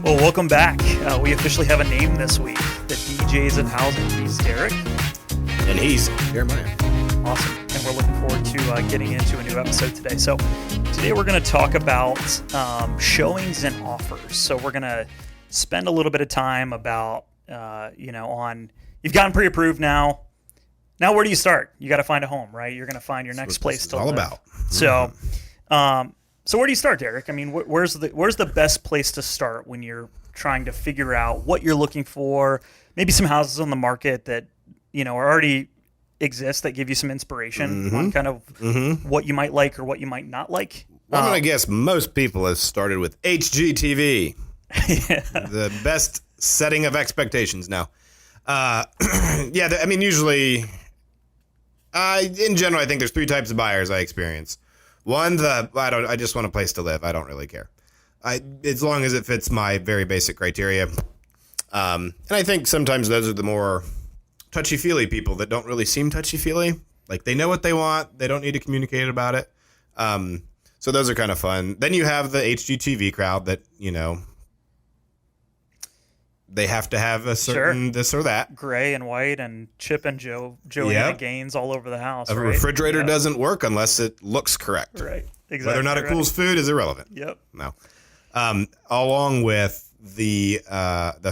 Well, welcome back. We officially have a name this week, the DJs of Housing. He's Derek. And he's Jeremiah. Awesome. And we're looking forward to getting into a new episode today. So today we're going to talk about showings and offers. So we're going to spend a little bit of time about, on you've gotten pre-approved now. Now where do you start? You got to find a home, right? You're going to find your next place to live. All about. So, so where do you start, Derek? I mean, where's the best place to start when you're trying to figure out what you're looking for? Maybe some houses on the market that already exist that give you some inspiration on kind of what you might like or what you might not like. Well, I'm gonna guess most people have started with HGTV, the best setting of expectations. Now, usually, in general, I think there's three types of buyers I experience. One, I just want a place to live. I don't really care. As long as it fits my very basic criteria. And I think sometimes those are the more touchy-feely people that don't really seem touchy-feely. Like, they know what they want. They don't need to communicate about it. So those are kind of fun. Then you have the HGTV crowd that, they have to have a certain this or that. Gray and white and Chip and Joanna Gaines all over the house. A refrigerator doesn't work unless it looks correct. Right. Exactly. Whether or not it cools food is irrelevant. Yep. No. Along with the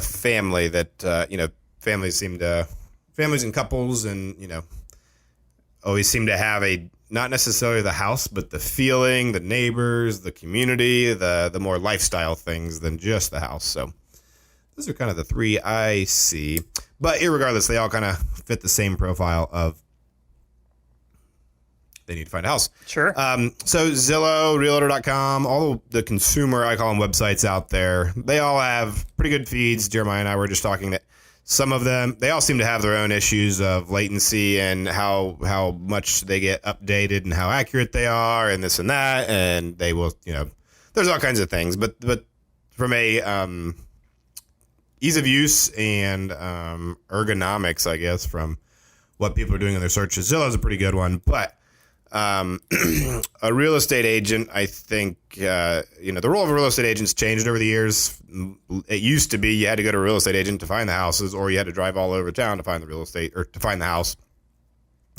family that families and couples and always seem to have not necessarily the house, but the feeling, the neighbors, the community, the more lifestyle things than just the house. So those are kind of the three I see. But irregardless, they all kind of fit the same profile of they need to find a house. Sure. So Zillow, Realtor.com, all the consumer, I call them websites out there, they all have pretty good feeds. Jeremiah and I were just talking that some of them, they all seem to have their own issues of latency and how much they get updated and how accurate they are and this and that. And they will, there's all kinds of things. But from a ease of use and ergonomics, I guess, from what people are doing in their searches, Zillow is a pretty good one. But a real estate agent, I think, the role of a real estate agent's changed over the years. It used to be you had to go to a real estate agent to find the houses, or you had to drive all over town to find the real estate or to find the house.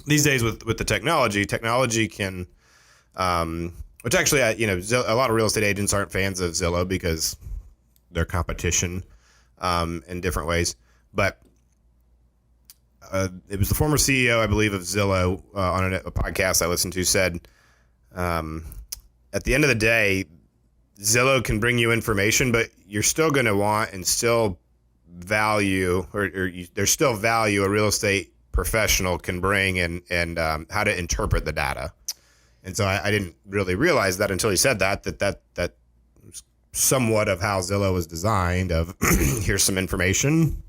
These days with the technology can, which actually, a lot of real estate agents aren't fans of Zillow because they're competition in different ways. But it was the former CEO, I believe, of Zillow on a podcast I listened to said, at the end of the day, Zillow can bring you information, but you're still going to want and still value, there's still value a real estate professional can bring and how to interpret the data. And so I didn't really realize that until he said that was somewhat of how Zillow was designed of here's some information,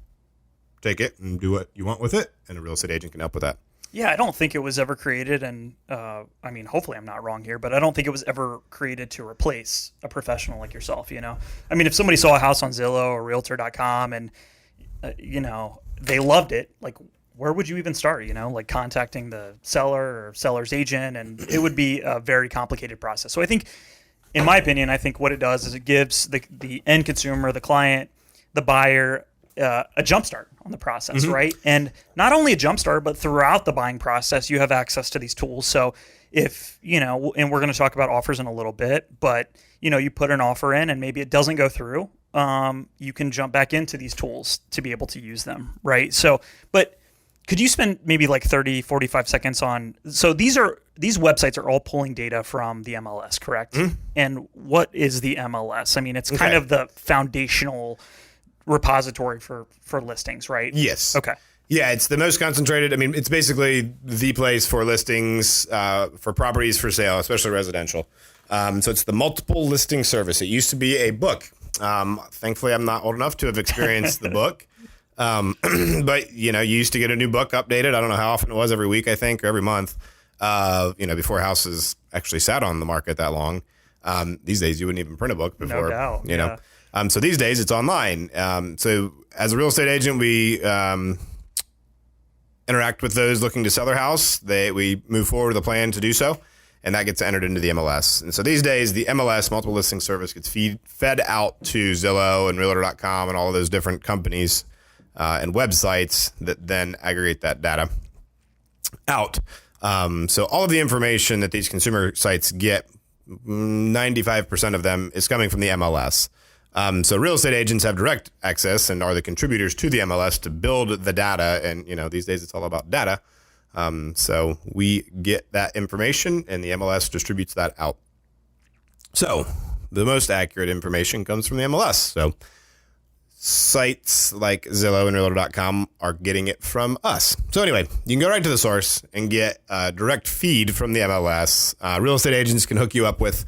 take it and do what you want with it, and a real estate agent can help with that. Yeah, I don't think it was ever created, and hopefully I'm not wrong here, but I don't think it was ever created to replace a professional like yourself, I mean, if somebody saw a house on Zillow or Realtor.com and, they loved it, like, where would you even start, like contacting the seller or seller's agent, and it would be a very complicated process. So I think, in my opinion, what it does is it gives the end consumer, the client, the buyer, a jumpstart on the process, right? And not only a jumpstart, but throughout the buying process, you have access to these tools. So if, and we're going to talk about offers in a little bit, but, you put an offer in and maybe it doesn't go through, you can jump back into these tools to be able to use them, right? So, but could you spend maybe like 30, 45 seconds on, so these websites are all pulling data from the MLS, correct? And what is the MLS? I mean, it's kind of the foundational repository for listings, right? Yes. Okay. Yeah, it's the most concentrated. I mean, it's basically the place for listings for properties for sale, especially residential. So it's the multiple listing service. It used to be a book. Thankfully, I'm not old enough to have experienced the book. But, you used to get a new book updated. I don't know how often it was, every week, I think, or every month, before houses actually sat on the market that long. These days, you wouldn't even print a book before, no doubt. So these days it's online. So as a real estate agent, we interact with those looking to sell their house. We move forward with a plan to do so. and that gets entered into the MLS. And so these days, the MLS, multiple listing service, gets fed out to Zillow and Realtor.com and all of those different companies and websites that then aggregate that data out. So all of the information that these consumer sites get, 95% of them is coming from the MLS. So real estate agents have direct access and are the contributors to the MLS to build the data. And, these days it's all about data. So we get that information and the MLS distributes that out. So the most accurate information comes from the MLS. So sites like Zillow and Realtor.com are getting it from us. So anyway, you can go right to the source and get a direct feed from the MLS. Real estate agents can hook you up with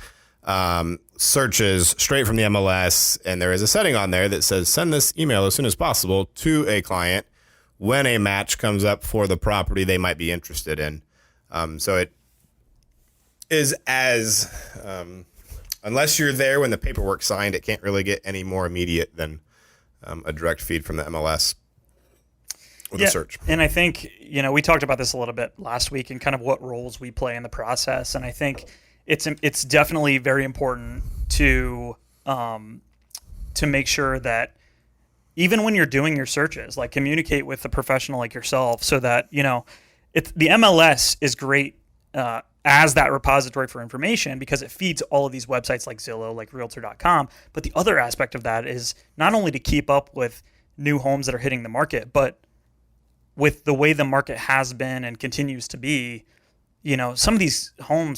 searches straight from the MLS. And there is a setting on there that says, send this email as soon as possible to a client when a match comes up for the property they might be interested in. So it is as, unless you're there when the paperwork's signed, it can't really get any more immediate than a direct feed from the MLS with a search. And I think, we talked about this a little bit last week and kind of what roles we play in the process. And I think it's definitely very important to make sure that even when you're doing your searches, like communicate with a professional like yourself so that, the MLS is great as that repository for information because it feeds all of these websites like Zillow, like Realtor.com. But the other aspect of that is not only to keep up with new homes that are hitting the market, but with the way the market has been and continues to be, some of these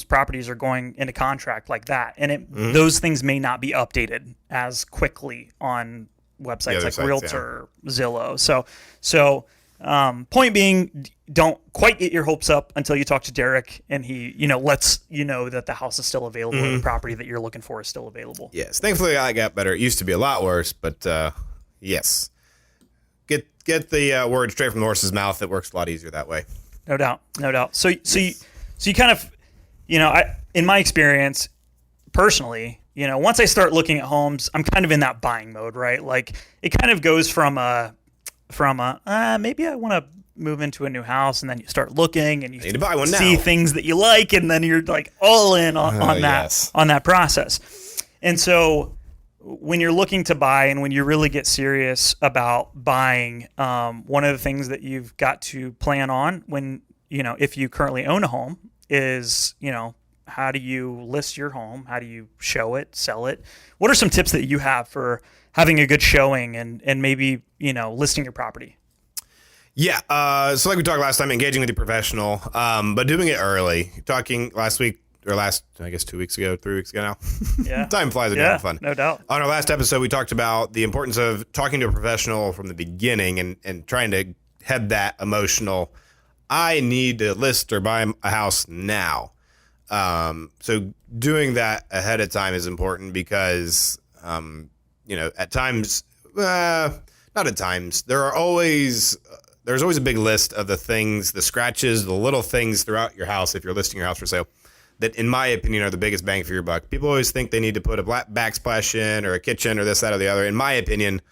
properties are going into contract like that. And those things may not be updated as quickly on websites like Realtor, Zillow. So point being, don't quite get your hopes up until you talk to Derek and he, lets you know that the house is still available and the property that you're looking for is still available. Yes. Thankfully, I got better. It used to be a lot worse, but yes. Get the word straight from the horse's mouth. It works a lot easier that way. No doubt. So you kind of, in my experience, personally, once I start looking at homes, I'm kind of in that buying mode, right? Like it kind of goes from maybe I want to move into a new house, and then you start looking and you need to buy one see now. Things that you like, and then you're like all in on that process. And so when you're looking to buy and when you really get serious about buying, one of the things that you've got to plan on when, if you currently own a home is, how do you list your home? How do you show it, sell it? What are some tips that you have for having a good showing and maybe, listing your property? Yeah. So like we talked last time, engaging with the professional, but doing it early. Talking last week or I guess 2 weeks ago, 3 weeks ago now. Yeah. Time flies when you're having fun. No doubt. On our last episode, we talked about the importance of talking to a professional from the beginning and trying to head that emotional, I need to list or buy a house now. So doing that ahead of time is important because, at times, not at times, there's always a big list of the things, the scratches, the little things throughout your house if you're listing your house for sale that, in my opinion, are the biggest bang for your buck. People always think they need to put a black backsplash in or a kitchen or this, that, or the other. In my opinion,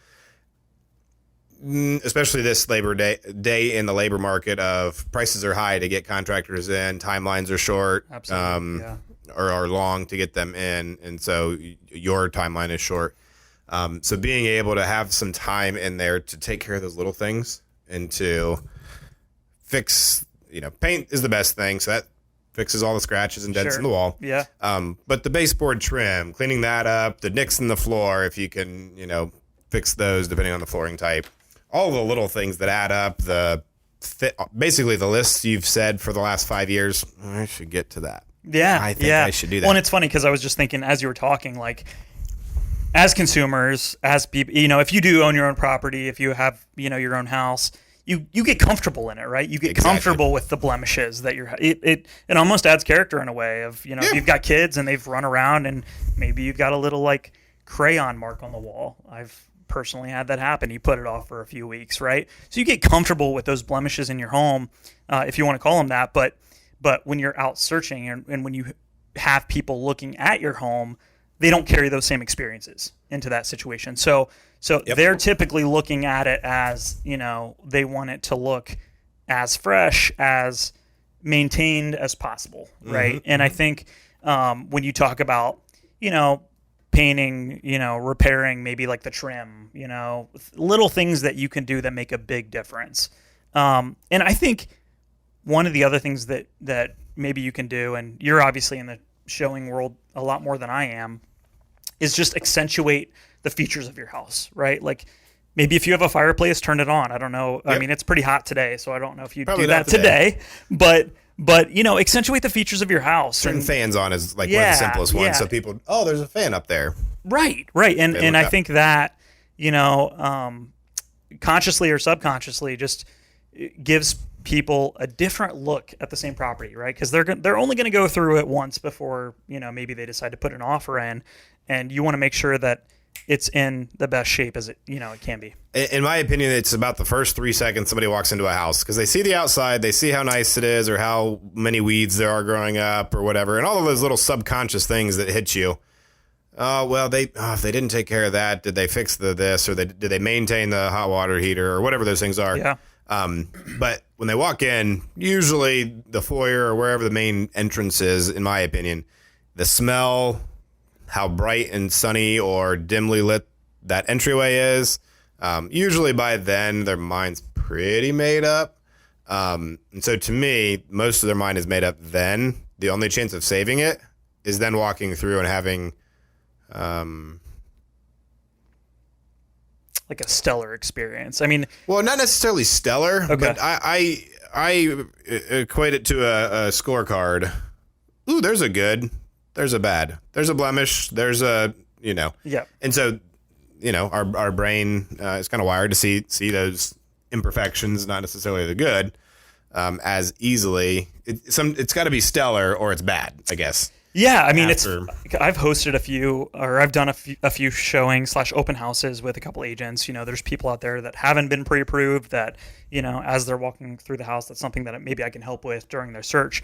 especially this Labor Day in the labor market of prices are high to get contractors in, timelines are short, or are long to get them in, and so your timeline is short. So being able to have some time in there to take care of those little things and to fix, paint is the best thing, so that fixes all the scratches and dents in the wall. Yeah. But the baseboard trim, cleaning that up, the nicks in the floor, if you can, fix those depending on the flooring type. All the little things that add up, basically the list you've said for the last 5 years, I should get to that. Yeah. I think I should do that. Well, and it's funny because I was just thinking as you were talking, like as consumers, as people, if you do own your own property, if you have, your own house, you get comfortable in it, right? You get comfortable with the blemishes that it almost adds character in a way of, if you've got kids and they've run around and maybe you've got a little like crayon mark on the wall. I've personally had that happen. You put it off for a few weeks, right? So you get comfortable with those blemishes in your home, if you want to call them that. But when you're out searching and when you have people looking at your home, they don't carry those same experiences into that situation. So they're typically looking at it as, they want it to look as fresh as maintained as possible, right? And I think when you talk about, painting, repairing maybe like the trim, little things that you can do that make a big difference. And I think one of the other things that maybe you can do, and you're obviously in the showing world a lot more than I am, is just accentuate the features of your house, right? Like maybe if you have a fireplace, turn it on. I don't know. Yep. I mean, it's pretty hot today, so I don't know if you do that today. But accentuate the features of your house. Turn fans on is like one of the simplest ones. So people, there's a fan up there. Right. And I think that, consciously or subconsciously just gives people a different look at the same property, right? Because they're only going to go through it once before, maybe they decide to put an offer in, and you want to make sure that it's in the best shape as it can be. In my opinion, it's about the first 3 seconds somebody walks into a house because they see the outside, they see how nice it is or how many weeds there are growing up or whatever, and all of those little subconscious things that hit you. If they didn't take care of that, did they fix this or did they maintain the hot water heater or whatever those things are? Yeah. But when they walk in, usually the foyer or wherever the main entrance is, in my opinion, the smell, how bright and sunny or dimly lit that entryway is, usually by then their mind's pretty made up. And so to me, most of their mind is made up then. The only chance of saving it is then walking through and having like a stellar experience. I mean, well, not necessarily stellar, but I equate it to a scorecard. Ooh, there's a good, there's a bad, there's a blemish, there's a, Yeah. And so, our brain is kind of wired to see those imperfections, not necessarily the good, as easily. It's got to be stellar or it's bad, I guess. Yeah, I mean, I've hosted I've done a few showings / open houses with a couple agents. There's people out there that haven't been pre-approved that, as they're walking through the house, that's something that maybe I can help with during their search.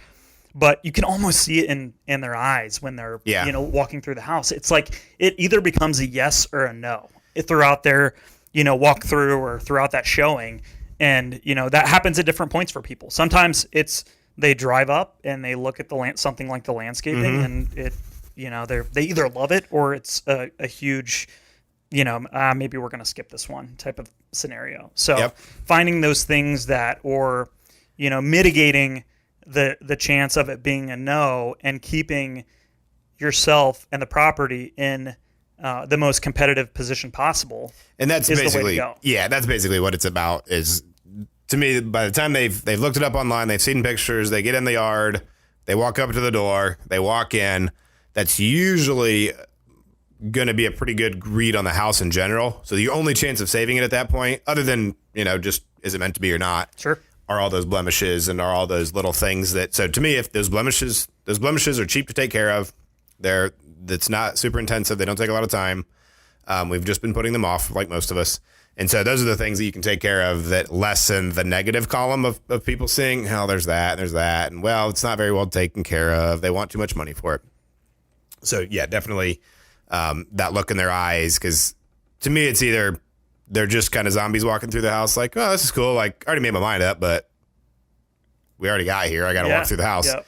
But you can almost see it in their eyes when they're, walking through the house. It's like it either becomes a yes or a no throughout their, walk through or throughout that showing. And, that happens at different points for people. Sometimes they drive up and they look at something like the landscaping, and it, they either love it or it's a huge, maybe we're going to skip this one type of scenario. So finding those things or mitigating the chance of it being a no and keeping yourself and the property in the most competitive position possible. And that's is basically, the way to go. Yeah, that's basically what it's about is, to me, by the time they've looked it up online, they've seen pictures, they get in the yard, they walk up to the door, they walk in. That's usually going to be a pretty good read on the house in general. So the only chance of saving it at that point, other than, just is it meant to be or not, sure, are all those blemishes and are all those little things that. So to me, if those blemishes are cheap to take care of, that's not super intensive, they don't take a lot of time. We've just been putting them off like most of us. And so those are the things that you can take care of that lessen the negative column of people seeing, there's that, and there's that. And, well, it's not very well taken care of. They want too much money for it. So, yeah, definitely that look in their eyes. Because to me, it's either they're just kind of zombies walking through the house like, oh, this is cool. Like, I already made my mind up, but we already got here. I got to walk through the house. Yep.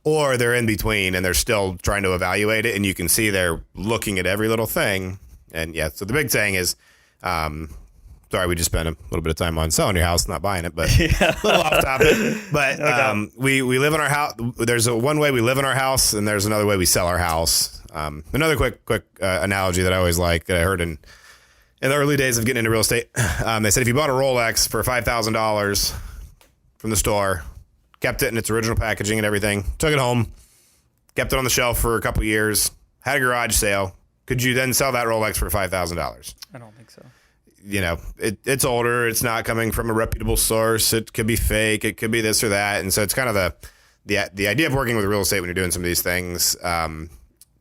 Or they're in between and they're still trying to evaluate it. And you can see they're looking at every little thing. And, so the big thing is, sorry, we just spent a little bit of time on selling your house, not buying it, but a little off topic. But we live in our house. There's one way we live in our house, and there's another way we sell our house. Another quick analogy that I always like that I heard in the early days of getting into real estate. They said if you bought a Rolex for $5,000 from the store, kept it in its original packaging and everything, took it home, kept it on the shelf for a couple of years, had a garage sale, could you then sell that Rolex for $5,000? I don't think so. It's older. It's not coming from a reputable source. It could be fake. It could be this or that. And so it's kind of the idea of working with real estate when you're doing some of these things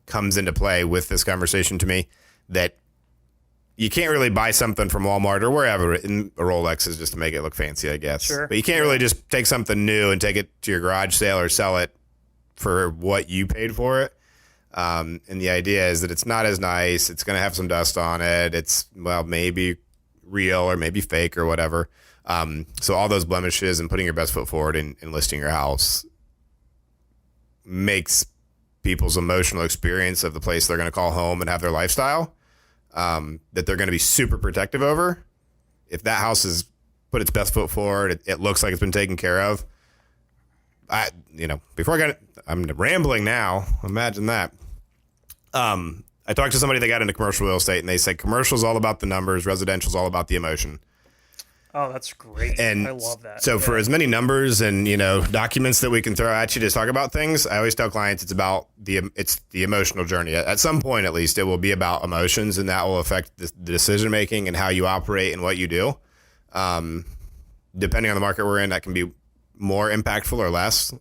comes into play with this conversation to me, that you can't really buy something from Walmart or wherever in a Rolex is just to make it look fancy, I guess. Sure. But you can't really just take something new and take it to your garage sale or sell it for what you paid for it. And the idea is that it's not as nice. It's going to have some dust on it. It's, maybe real or maybe fake or whatever. So all those blemishes and putting your best foot forward in listing your house makes people's emotional experience of the place they're going to call home and have their lifestyle, that they're going to be super protective over. If that house has put its best foot forward, it looks like it's been taken care of. I'm rambling now. Imagine that. I talked to somebody that got into commercial real estate, and they said commercial is all about the numbers, residential is all about the emotion. Oh, that's great. And I love that. So for as many numbers and, documents that we can throw at you to talk about things, I always tell clients it's the emotional journey. At some point, at least, it will be about emotions, and that will affect the decision making and how you operate and what you do. Depending on the market we're in, that can be more impactful or less.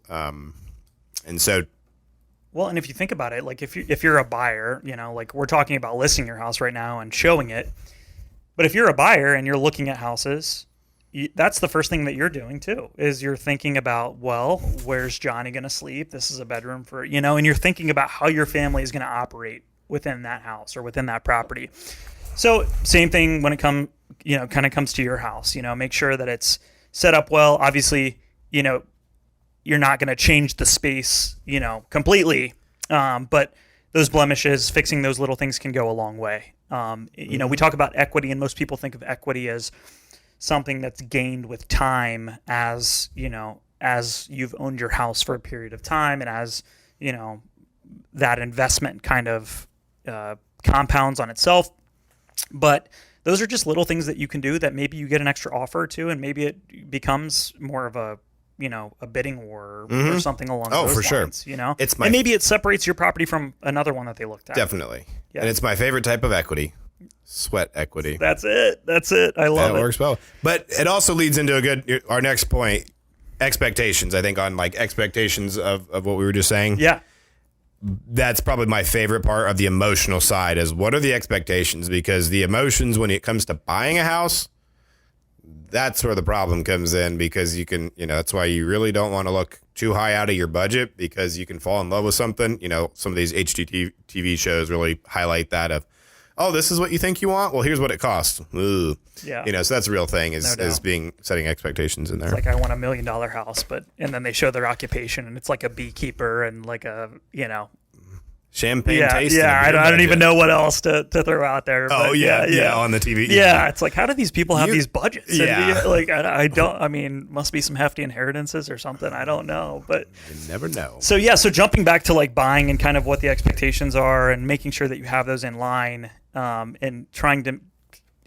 Well, and if you think about it, like if you're a buyer, like we're talking about listing your house right now and showing it. But if you're a buyer and you're looking at houses, that's the first thing that you're doing too, is you're thinking about, well, where's Johnny going to sleep? This is a bedroom for, and you're thinking about how your family is going to operate within that house or within that property. So same thing when it comes to your house, make sure that it's set up well. Obviously, you're not going to change the space, completely. But those blemishes, fixing those little things can go a long way. We talk about equity, and most people think of equity as something that's gained with time as you've owned your house for a period of time, and as, that investment kind of compounds on itself. But those are just little things that you can do that maybe you get an extra offer or two, and maybe it becomes more of a bidding war or something along those lines, Sure. And maybe it separates your property from another one that they looked at. Definitely. Yeah. And it's my favorite type of equity, sweat equity. That's it. I love it. That works well. But it also leads into our next point, expectations, I think, on like expectations of what we were just saying. Yeah. That's probably my favorite part of the emotional side is what are the expectations? Because the emotions when it comes to buying a house, that's where the problem comes in, because you can, that's why you really don't want to look too high out of your budget, because you can fall in love with something. Some of these HGTV shows really highlight that of, oh, this is what you think you want? Well, here's what it costs. Ooh. Yeah. So that's a real thing is setting expectations in there. It's like, I want $1 million house, and then they show their occupation, and it's like a beekeeper and like a, champagne taste. Yeah, I don't even know what else to throw out there. Oh, but yeah, on the TV. Yeah, it's like, how do these people have these budgets? Yeah. Must be some hefty inheritances or something. I don't know, but you never know. So jumping back to like buying and kind of what the expectations are and making sure that you have those in line, and trying to,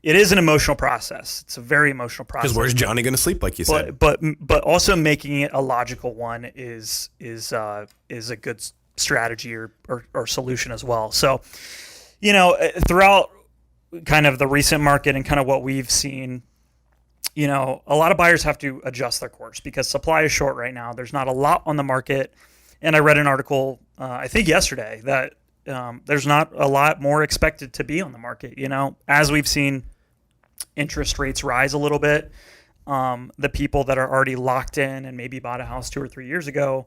it is an emotional process. It's a very emotional process. Because where's Johnny going to sleep, like you said? But also making it a logical one is a good strategy or solution as well. So, throughout kind of the recent market and kind of what we've seen, a lot of buyers have to adjust their course because supply is short right now. There's not a lot on the market. And I read an article, I think yesterday, that there's not a lot more expected to be on the market. As we've seen interest rates rise a little bit, the people that are already locked in and maybe bought a house 2 or 3 years ago,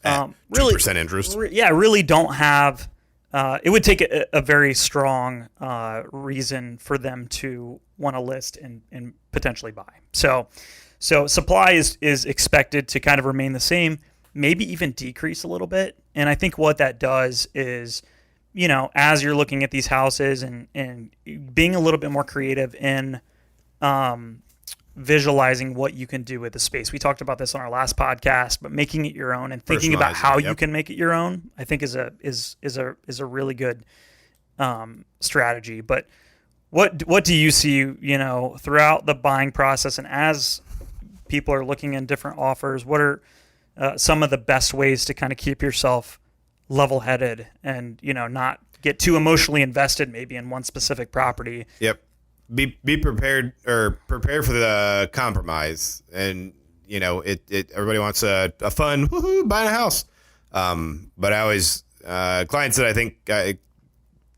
really 2% interest. Really don't have. It would take a very strong reason for them to want to list and potentially buy. So supply is expected to kind of remain the same, maybe even decrease a little bit. And I think what that does is, as you're looking at these houses and being a little bit more creative in visualizing what you can do with the space. We talked about this on our last podcast, but making it your own and thinking about how you can make it your own, I think is a really good strategy. But what do you see, throughout the buying process, and as people are looking in different offers, what are some of the best ways to kind of keep yourself level-headed and, not get too emotionally invested maybe in one specific property? Yep. Be prepared, or prepare for the compromise. And, everybody wants a fun, woohoo, buying a house. But I always, clients that I think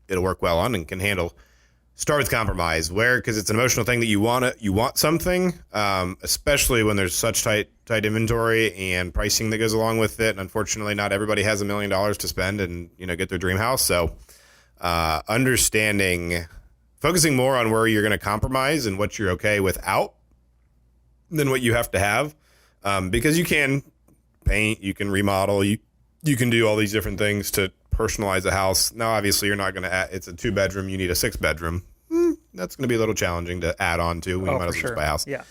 it'll work well on and can handle, start with compromise, because it's an emotional thing that you want something, especially when there's such tight inventory and pricing that goes along with it. And unfortunately, not everybody has $1 million to spend and, get their dream house. So, focusing more on where you're going to compromise and what you're okay without than what you have to have, because you can paint, you can remodel, you you can do all these different things to personalize a house. Now, obviously, you're not going to add, it's a 2-bedroom, you need a 6-bedroom. That's going to be a little challenging to add on to when you might as well just buy a house. Yeah.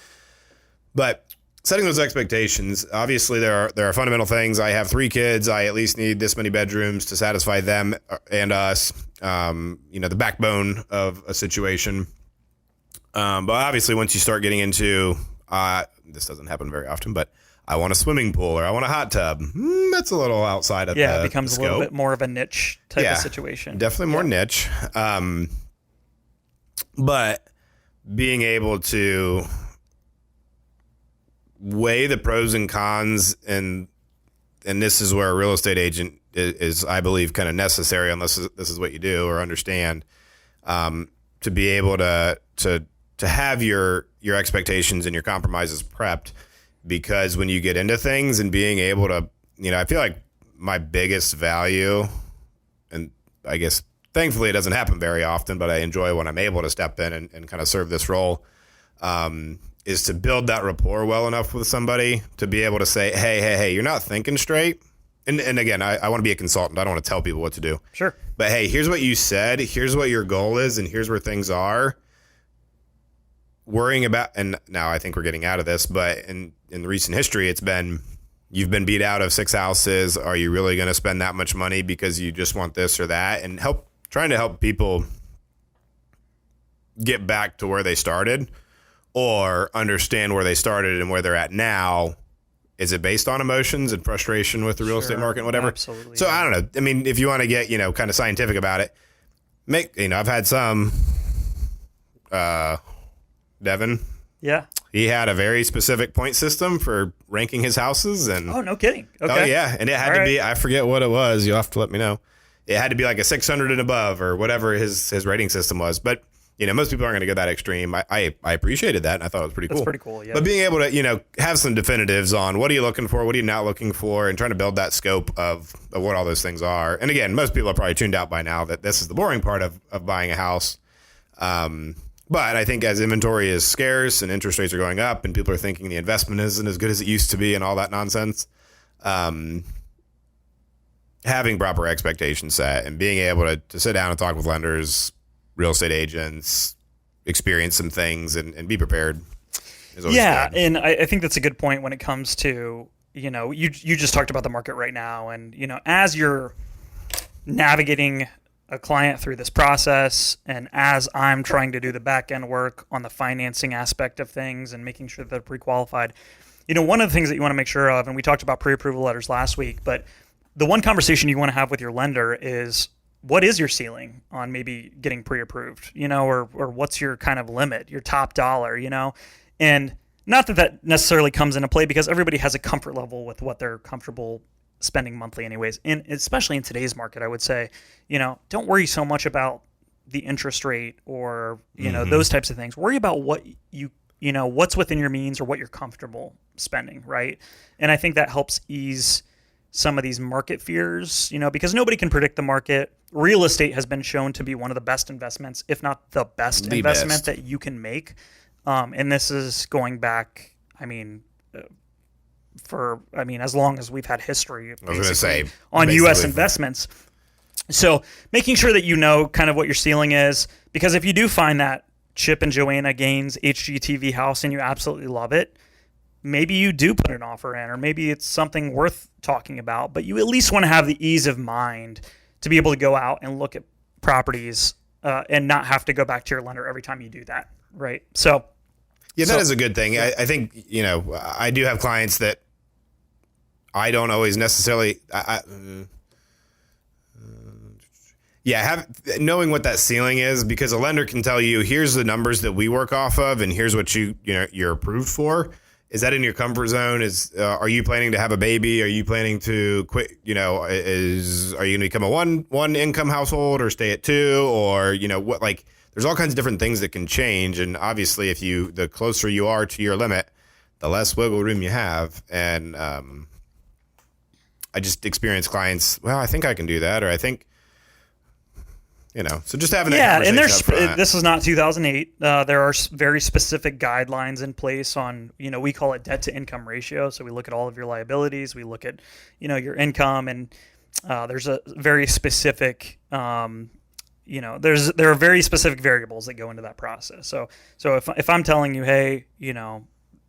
But setting those expectations, obviously there are fundamental things. I have 3 kids. I at least need this many bedrooms to satisfy them and us. The backbone of a situation. But obviously, once you start getting into, this doesn't happen very often, but I want a swimming pool or I want a hot tub. That's a little outside of it becomes the a little scope. bit more of a niche type of situation. Definitely more niche. But being able to weigh the pros and cons, and this is where a real estate agent is I believe, kind of necessary, unless this is what you do or understand, to be able to have your expectations and your compromises prepped. Because when you get into things and being able to, I feel like my biggest value, and I guess thankfully it doesn't happen very often, but I enjoy when I'm able to step in and kind of serve this role, is to build that rapport well enough with somebody to be able to say, hey, you're not thinking straight. And again, I want to be a consultant. I don't want to tell people what to do. Sure. But hey, here's what you said. Here's what your goal is. And here's where things are. Worrying about, and now I think we're getting out of this, but in recent history, it's been, you've been beat out of 6 houses. Are you really going to spend that much money because you just want this or that? And trying to help people get back to where they started, or understand where they started and where they're at now. Is it based on emotions and frustration with the real estate market and whatever? Absolutely. So I don't know. I mean, if you want to get, kind of scientific about it, I've had some, Devin. Yeah. He had a very specific point system for ranking his houses. And oh, no kidding. Okay. Oh, yeah. And it had to be, I forget what it was. You'll have to let me know. It had to be like a 600 and above or whatever his rating system was. But, most people aren't going to go that extreme. I appreciated that, and I thought it was pretty cool. That's pretty cool, yeah. But being able to, have some definitives on what are you looking for, what are you not looking for, and trying to build that scope of what all those things are. And again, most people are probably tuned out by now that this is the boring part of buying a house. But I think as inventory is scarce and interest rates are going up and people are thinking the investment isn't as good as it used to be and all that nonsense, having proper expectations set and being able to sit down and talk with lenders, real estate agents, experience some things and be prepared is always good. And I think that's a good point when it comes to, you just talked about the market right now. And, as you're navigating a client through this process, and as I'm trying to do the back end work on the financing aspect of things and making sure that they're pre-qualified, one of the things that you want to make sure of, and we talked about pre-approval letters last week, but the one conversation you want to have with your lender is, what is your ceiling on maybe getting pre-approved, or what's your kind of limit, your top dollar, and not that necessarily comes into play because everybody has a comfort level with what they're comfortable spending monthly anyways. And especially in today's market, I would say, don't worry so much about the interest rate or, those types of things. Worry about what what's within your means or what you're comfortable spending. Right. And I think that helps ease some of these market fears, because nobody can predict the market. Real estate has been shown to be one of the best investments, if not the best investment that you can make. And this is going back, as long as we've had history, I was going to say, on U.S. investments. So making sure that kind of what your ceiling is, because if you do find that Chip and Joanna Gaines HGTV house and you absolutely love it, maybe you do put an offer in, or maybe it's something worth talking about, but you at least want to have the ease of mind to be able to go out and look at properties and not have to go back to your lender every time you do that, right? So, yeah, that is a good thing. I think, I do have clients that I don't always necessarily, knowing what that ceiling is, because a lender can tell you, here's the numbers that we work off of, and here's what you're approved for. Is that in your comfort zone? Are you planning to have a baby? Are you planning to quit? Are you going to become a one income household or stay at 2? Or, what, like, there's all kinds of different things that can change. And obviously the closer you are to your limit, the less wiggle room you have. And, I just experienced clients, well, I think I can do that. Or I think, So just having that Yeah, conversation and there's up front. this is not 2008. There are very specific guidelines in place on, we call it debt to income ratio. So we look at all of your liabilities, we look at, your income, and there's a very specific, there are very specific variables that go into that process. So if I'm telling you, hey,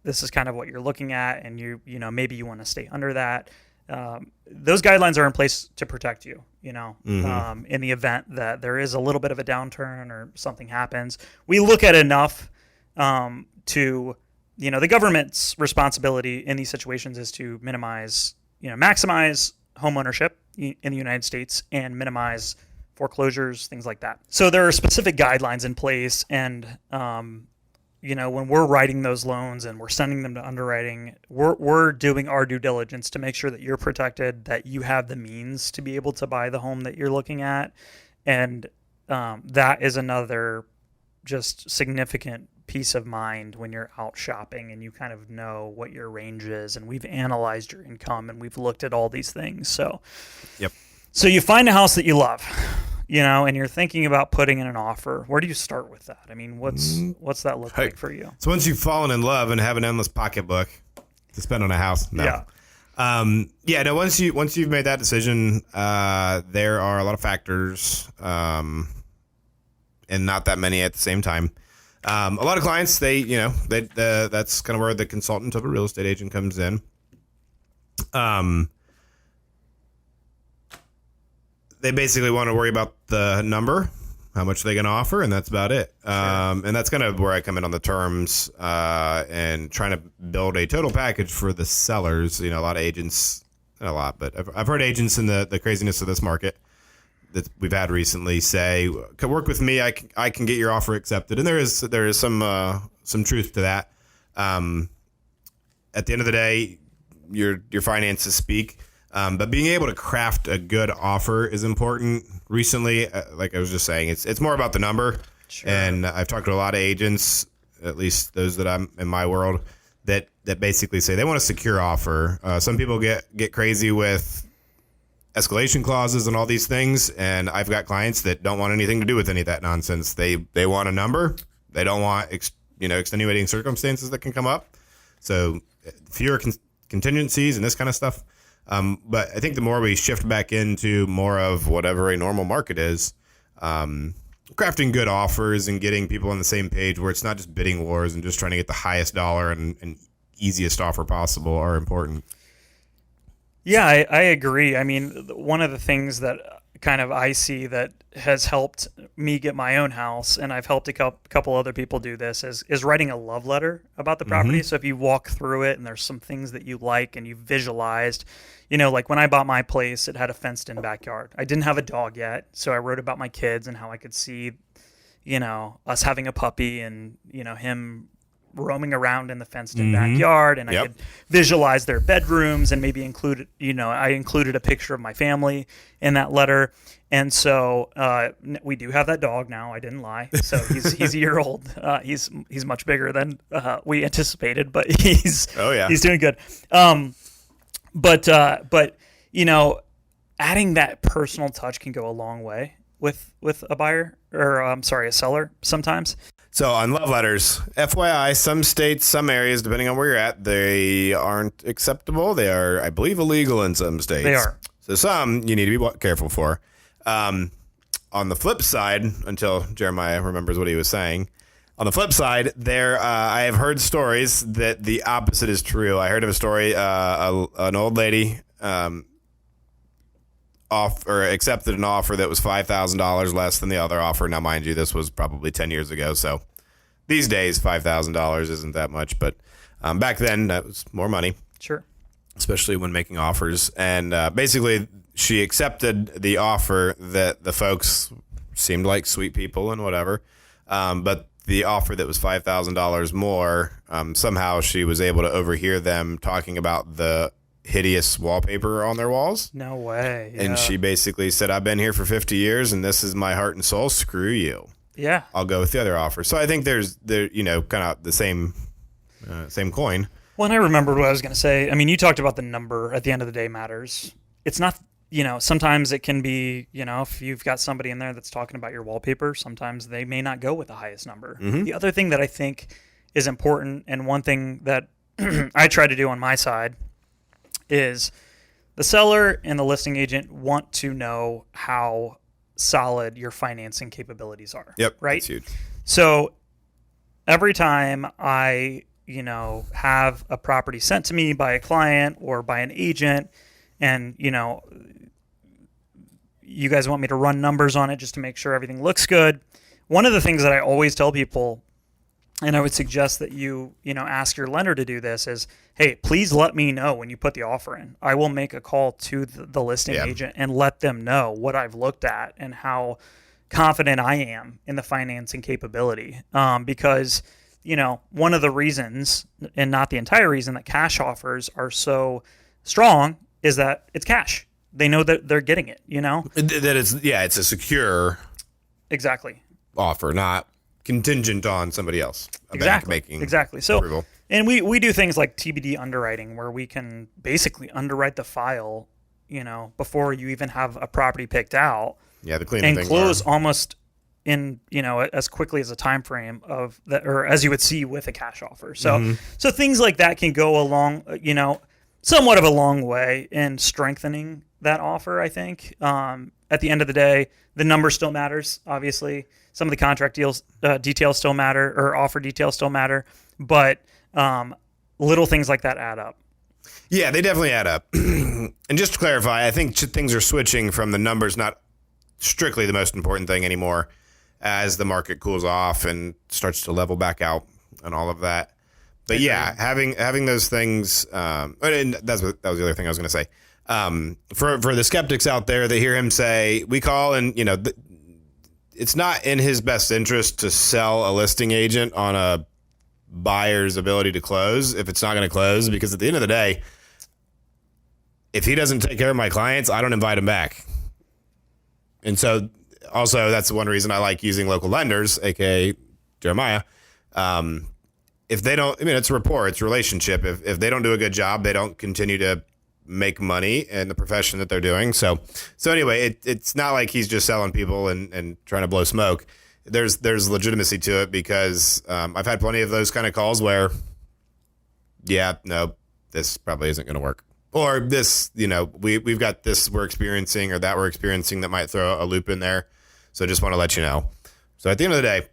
this is kind of what you're looking at, and maybe you want to stay under that. Those guidelines are in place to protect you, in the event that there is a little bit of a downturn or something happens. We look at enough to, the government's responsibility in these situations is to maximize home ownership in the United States and minimize foreclosures, things like that. So there are specific guidelines in place, and when we're writing those loans and we're sending them to underwriting, we're doing our due diligence to make sure that you're protected, that you have the means to be able to buy the home that you're looking at. And that is another just significant peace of mind when you're out shopping and you kind of know what your range is. And we've analyzed your income and we've looked at all these things. So, Yep. So you find a house that you love, and you're thinking about putting in an offer. Where do you start with that? I mean, what's that look like for you? So once you've fallen in love and have an endless pocketbook to spend on a house, no. Yeah. Once you've made that decision, there are a lot of factors, and not that many at the same time. A lot of clients, that's kind of where the consultant of a real estate agent comes in. They basically want to worry about the number, how much they can offer, and that's about it. Sure. And that's kind of where I come in on the terms and trying to build a total package for the sellers. A lot of agents, not a lot, but I've heard agents in the craziness of this market that we've had recently say, "Work with me, I can get your offer accepted," and there is some truth to that. At the end of the day, your finances speak. But being able to craft a good offer is important. Recently, like I was just saying, it's more about the number. Sure. And I've talked to a lot of agents, at least those that I'm in my world, that basically say they want a secure offer. Some people get crazy with escalation clauses and all these things, and I've got clients that don't want anything to do with any of that nonsense. They want a number. They don't want extenuating circumstances that can come up. So fewer contingencies and this kind of stuff. But I think the more we shift back into more of whatever a normal market is, crafting good offers and getting people on the same page where it's not just bidding wars and just trying to get the highest dollar and easiest offer possible are important. Yeah, I agree. I mean, one of the things that kind of I see that has helped me get my own house, and I've helped a couple other people do this, is writing a love letter about the property. So if you walk through it and there's some things that you like and you visualized, like when I bought my place, it had a fenced-in backyard. I didn't have a dog yet, so I wrote about my kids and how I could see, us having a puppy and, him roaming around in the fenced-in backyard, and I could visualize their bedrooms and maybe I included a picture of my family in that letter. And so we do have that dog now. I didn't lie. So he's a year old. He's much bigger than we anticipated, but he's doing good. But adding that personal touch can go a long way with a buyer or a seller sometimes. So on love letters, FYI, some states, some areas, depending on where you're at, they aren't acceptable. They are, I believe, illegal in some states. They are. So some you need to be careful for. On the flip side, until Jeremiah remembers what he was saying, on the flip side, I have heard stories that the opposite is true. I heard of a story, an old lady accepted an offer that was $5,000 less than the other offer. Now, mind you, this was probably 10 years ago, so these days $5,000 isn't that much, but back then that was more money. Sure. Especially when making offers. And basically, she accepted the offer that the folks seemed like sweet people and whatever, but the offer that was $5,000 more, somehow she was able to overhear them talking about the hideous wallpaper on their walls. No way. And she basically said, I've been here for 50 years and this is my heart and soul. Screw you. Yeah. I'll go with the other offer. So I think there's kind of the same coin. Well, and I remembered what I was going to say. I mean, you talked about the number at the end of the day matters. It's not sometimes it can be, if you've got somebody in there that's talking about your wallpaper, sometimes they may not go with the highest number. The other thing that I think is important, and one thing that I try to do on my side, is the seller and the listing agent want to know how solid your financing capabilities are. Yep. Right. That's huge. So every time I, have a property sent to me by a client or by an agent, and, you guys want me to run numbers on it just to make sure everything looks good. One of the things that I always tell people, and I would suggest that you ask your lender to do this, is, hey, please let me know when you put the offer in. I will make a call to the listing agent and let them know what I've looked at and how confident I am in the financing capability. Because, one of the reasons, and not the entire reason, that cash offers are so strong is that it's cash. They know that they're getting it, That it's a secure Exactly. offer, not contingent on somebody else. Bank making exactly. So, approval. And we do things like TBD underwriting, where we can basically underwrite the file, before you even have a property picked out. Yeah, the cleaner and things close are. almost in as quickly as a time frame of that, or as you would see with a cash offer. So so things like that can go along, somewhat of a long way in strengthening that offer. I think at the end of the day, the number still matters. Obviously, some of the contract details still matter, or offer details still matter, but little things like that add up. Yeah, they definitely add up. And just to clarify, I think things are switching from the numbers, not strictly the most important thing anymore, as the market cools off and starts to level back out and all of that. But yeah, having those things, and that was the other thing I was going to say. For the skeptics out there that hear him say, we call and, it's not in his best interest to sell a listing agent on a buyer's ability to close if it's not going to close, because at the end of the day, if he doesn't take care of my clients, I don't invite him back. And so also that's one reason I like using local lenders, aka Jeremiah. If they don't, it's rapport, it's relationship. If they don't do a good job, they don't continue to make money in the profession that they're doing. So anyway, it's not like he's just selling people and trying to blow smoke. There's legitimacy to it, because I've had plenty of those kind of calls where, this probably isn't going to work. Or this, we've got this we're experiencing or that we're experiencing that might throw a loop in there. So I just want to let you know. So at the end of the day,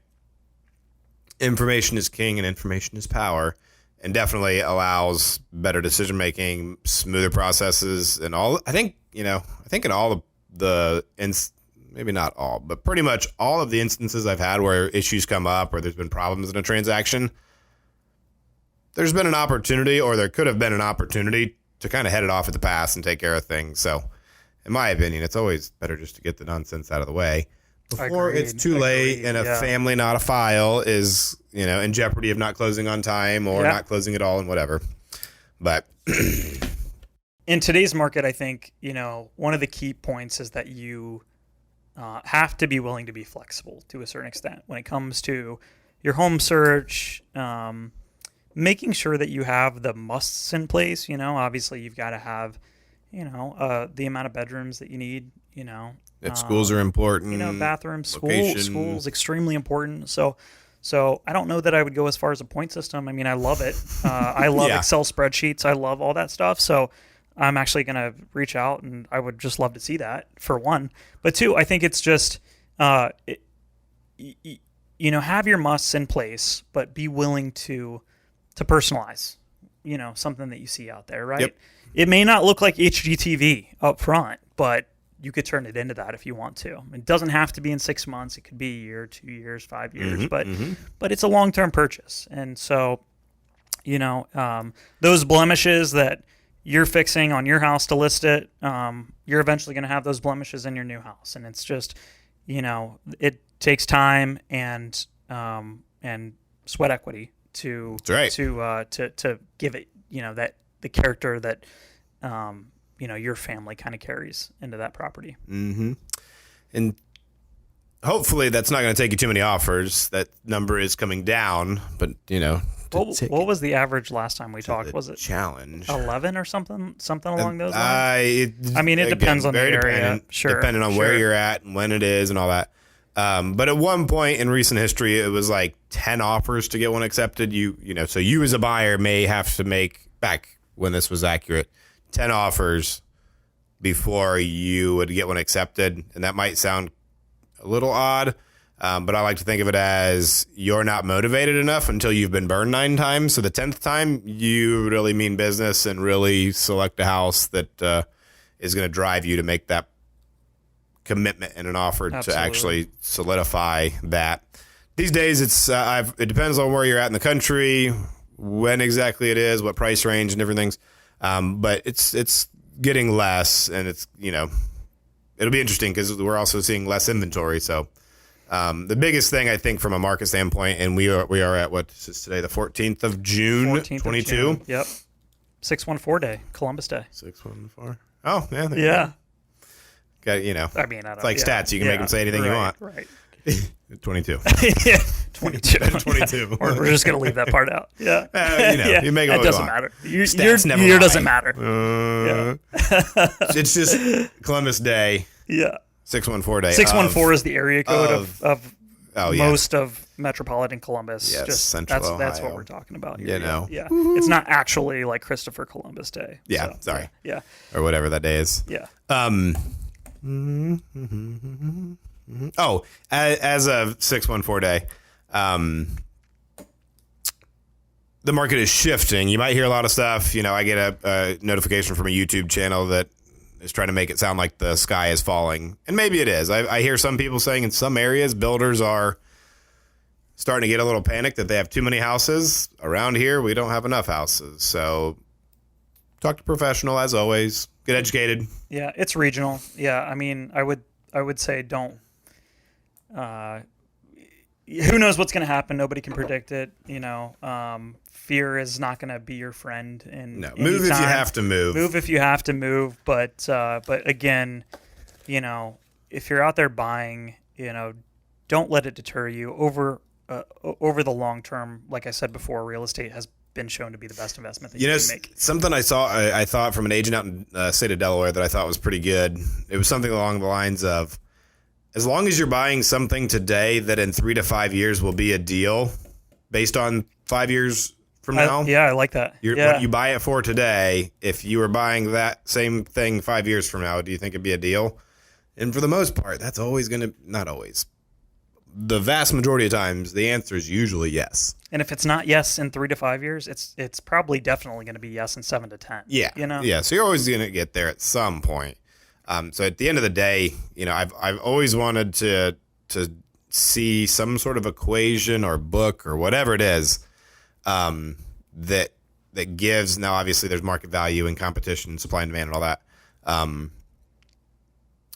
information is king and information is power, and definitely allows better decision making, smoother processes, and all. I think in all of the maybe not all, but pretty much all of the instances I've had where issues come up or there's been problems in a transaction, there's been an opportunity, or there could have been an opportunity, to kind of head it off at the pass and take care of things. So in my opinion, it's always better just to get the nonsense out of the way before it's too late and a family, not a file, is, in jeopardy of not closing on time or not closing at all and whatever. But in today's market, I think, one of the key points is that you have to be willing to be flexible to a certain extent when it comes to your home search, making sure that you have the musts in place. Obviously you've got to have, the amount of bedrooms that you need, that schools are important, bathrooms, schools, extremely important. So I don't know that I would go as far as a point system. I mean, I love it. I love Excel spreadsheets. I love all that stuff. So I'm actually going to reach out, and I would just love to see that, for one. But two, I think it's just, have your musts in place, but be willing to personalize, something that you see out there, right? Yep. It may not look like HGTV up front, but you could turn it into that if you want to. It doesn't have to be in 6 months. It could be a year, 2 years, 5 years, but it's a long-term purchase. And so, those blemishes that you're fixing on your house to list it, you're eventually going to have those blemishes in your new house. And it's just, it takes time and sweat equity to give it, that the character that, your family kind of carries into that property. Mm-hmm. And hopefully that's not going to take you too many offers. That number is coming down, but What was the average last time we talked? Was it challenge 11 or something along those lines? I mean, it depends on the area. Sure, depending on where you're at and when it is and all that. But at one point in recent history, it was like 10 offers to get one accepted. So you as a buyer may have to make, back when this was accurate, 10 offers before you would get one accepted. And that might sound a little odd, but I like to think of it as you're not motivated enough until you've been burned 9 times. So the 10th time, you really mean business and really select a house that is going to drive you to make that commitment and an offer Absolutely. to actually solidify that. These days, it depends on where you're at in the country, when exactly it is, what price range and different things. But it's getting less, and it'll be interesting because we're also seeing less inventory. So the biggest thing I think from a market standpoint, and we are at what is today, the 14th of June, 22. Yep, 614 day, Columbus Day. 614. Oh yeah, Yeah. Got I mean, I don't, it's like stats. You can make them say anything you want. Right. 22. Yeah, 22. 22. We're just gonna leave that part out. Yeah. You make it what doesn't you want. matter. Stats never Your lie. doesn't matter. It's just Columbus Day, Yeah. 614 day. 614 is the area code of Oh yeah. most of metropolitan Columbus. Yes, just Central that's what Ohio. we're talking about here. You know. Yeah. It's not actually like Christopher Columbus Day. Yeah, So, sorry. Yeah. Or whatever that day is. Yeah. Oh, as of 614 day, the market is shifting. You might hear a lot of stuff. I get a notification from a YouTube channel that is trying to make it sound like the sky is falling. And maybe it is. I hear some people saying in some areas, builders are starting to get a little panicked that they have too many houses. Around here, we don't have enough houses. So talk to a professional, as always. Get educated. Yeah, it's regional. Yeah, I mean, I would say don't. Who knows what's going to happen? Nobody can predict it. Fear is not going to be your friend. No, move if you have to move. Move if you have to move. But again, if you're out there buying, don't let it deter you. Over the long term, like I said before, real estate has been shown to be the best investment that you can make. Something I thought from an agent out in the state of Delaware that I thought was pretty good. It was something along the lines of, as long as you're buying something today that in 3 to 5 years will be a deal based on 5 years from now. I like that. What you buy it for today, if you were buying that same thing 5 years from now, do you think it'd be a deal? And for the most part, that's always going to, not always, the vast majority of times, the answer is usually yes. And if it's not yes in 3 to 5 years, it's probably definitely going to be yes in 7 to 10. Yeah. Yeah. So you're always going to get there at some point. So at the end of the day, I've always wanted to see some sort of equation or book or whatever it is that gives. Now, obviously, there's market value and competition, supply and demand, and all that.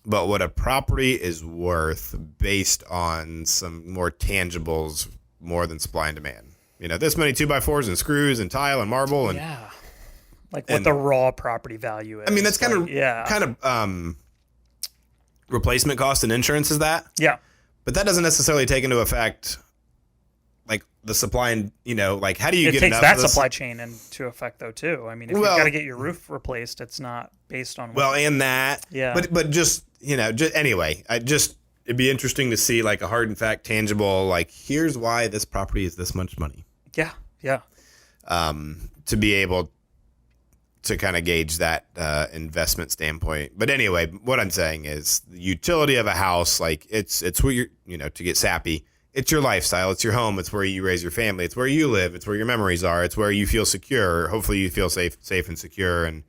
But what a property is worth based on some more tangibles, more than supply and demand. This many 2x4s and screws and tile and marble and like what the raw property value is. I mean, that's kind of replacement cost and insurance is that. Yeah. But that doesn't necessarily take into effect like the supply and, like how do you it get takes enough that of this? supply chain into effect though too. I mean, if you've got to get your roof replaced, it's not based on and that. Yeah. But just, anyway, it'd be interesting to see like a hard and fact tangible, like here's why this property is this much money. Yeah. Yeah. To be able to kind of gauge that investment standpoint. But anyway, what I'm saying is the utility of a house, like it's where you're, to get sappy, it's your lifestyle, it's your home, it's where you raise your family, it's where you live, it's where your memories are, it's where you feel secure. Hopefully you feel safe and secure and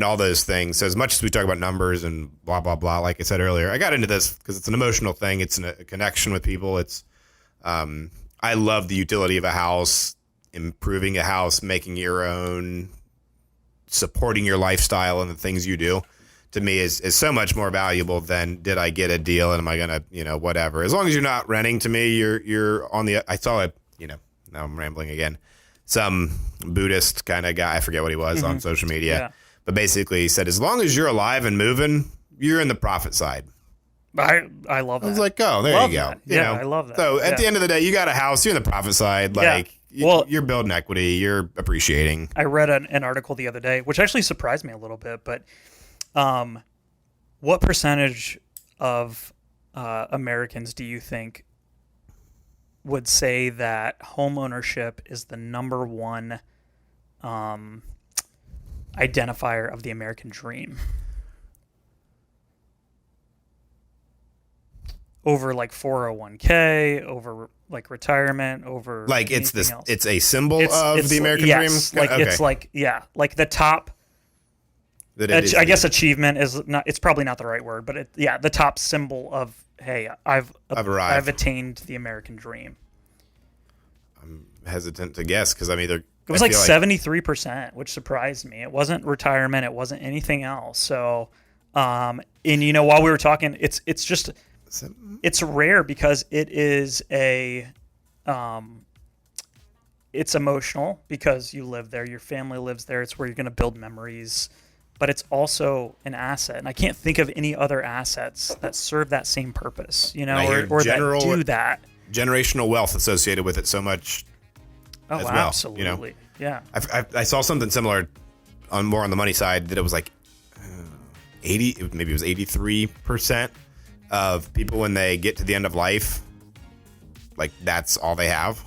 all those things. So as much as we talk about numbers and blah, blah, blah, like I said earlier, I got into this because it's an emotional thing. It's a connection with people. It's, I love the utility of a house, improving a house, making your own, supporting your lifestyle and the things you do, to me is so much more valuable than did I get a deal and am I going to, whatever. As long as you're not renting to me, you're on the, I saw it, now I'm rambling again. Some Buddhist kind of guy, I forget what he was on social media, but basically he said, as long as you're alive and moving, you're in the profit side. I love that. I was like, oh, there love you go. That. I love that. So at the end of the day, you got a house, you're in the profit side. Like, Well- you're building equity. You're appreciating. I read an article the other day, which actually surprised me a little bit. But what percentage of Americans do you think would say that home ownership is the number one identifier of the American dream? Over like 401k, over like retirement, over Like it's anything else. it's a symbol of the American yes, dream. like it's like like the top. That it is I guess achievement is not. It's probably not the right word, but the top symbol of, hey, I've arrived. I've attained the American dream. I'm hesitant to guess because I'm either. It was like 73%, which surprised me. It wasn't retirement. It wasn't anything else. So, and while we were talking, it's just. It's rare because it is it's emotional because you live there, your family lives there, it's where you're going to build memories, but it's also an asset. And I can't think of any other assets that serve that same purpose, or that do that. Generational wealth associated with it so much as well. Absolutely. Yeah. I saw something similar more on the money side that it was like 80, maybe it was 83% of people when they get to the end of life, like that's all they have.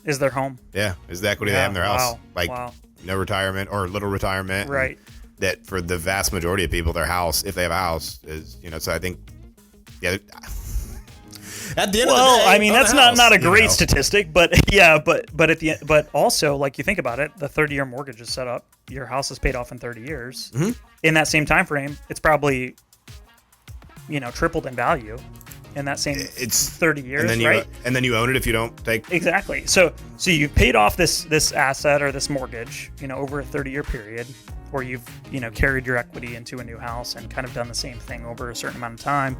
Is their home. Yeah, is the equity they have in their house. Like wow. No retirement or little retirement. Right. That for the vast majority of people, their house, if they have a house, is, so I think, yeah. At the end of the day, I mean, that's not a great know. statistic, but yeah, but at the end, but also, like, you think about it, the 30-year mortgage is set up. Your house is paid off in 30 years. Mm-hmm. In that same time frame, it's probably tripled in value in that same 30 years, and then right? And then you own it if you don't take. Exactly. So you've paid off this asset or this mortgage, over a 30-year period, or you've carried your equity into a new house and kind of done the same thing over a certain amount of time,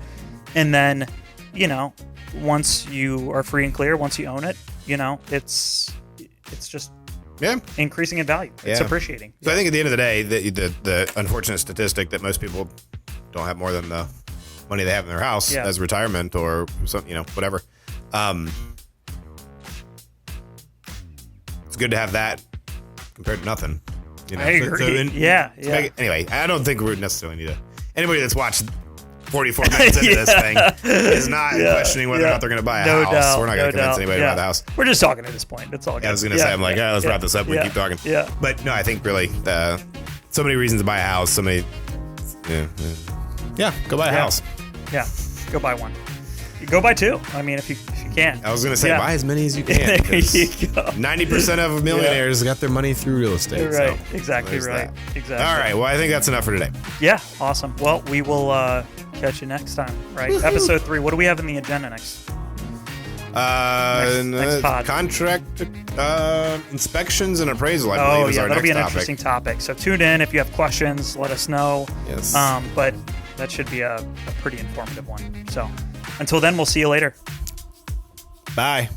and then once you are free and clear, once you own it, it's just increasing in value. It's appreciating. So I think at the end of the day, the unfortunate statistic that most people don't have more than the money they have in their house as retirement or something, whatever. It's good to have that compared to nothing. I agree. Anyway, I don't think we necessarily need to. Anybody that's watched 44 minutes into this thing is not questioning whether or not they're going to buy a house. Doubt, We're not going to convince anybody to buy the house. We're just talking at this point. That's all. I was going to say, I'm like, let's wrap this up. We keep talking. Yeah. But no, I think really, so many reasons to buy a house. So many. Go buy a house. Yeah, go buy one. You go buy two. I mean, if you can. I was going to say, buy as many as you can. There you go. 90% of millionaires got their money through real estate. Right. So Exactly right. that. Exactly. All right. Well, I think that's enough for today. Yeah. Awesome. Well, we will catch you next time. Right. Episode 3. What do we have in the agenda next? Next pod. Contract inspections and appraisal, I believe, is our that'll next be an topic. interesting topic. So tune in if you have questions. Let us know. Yes. But that should be a pretty informative one. So until then, we'll see you later. Bye.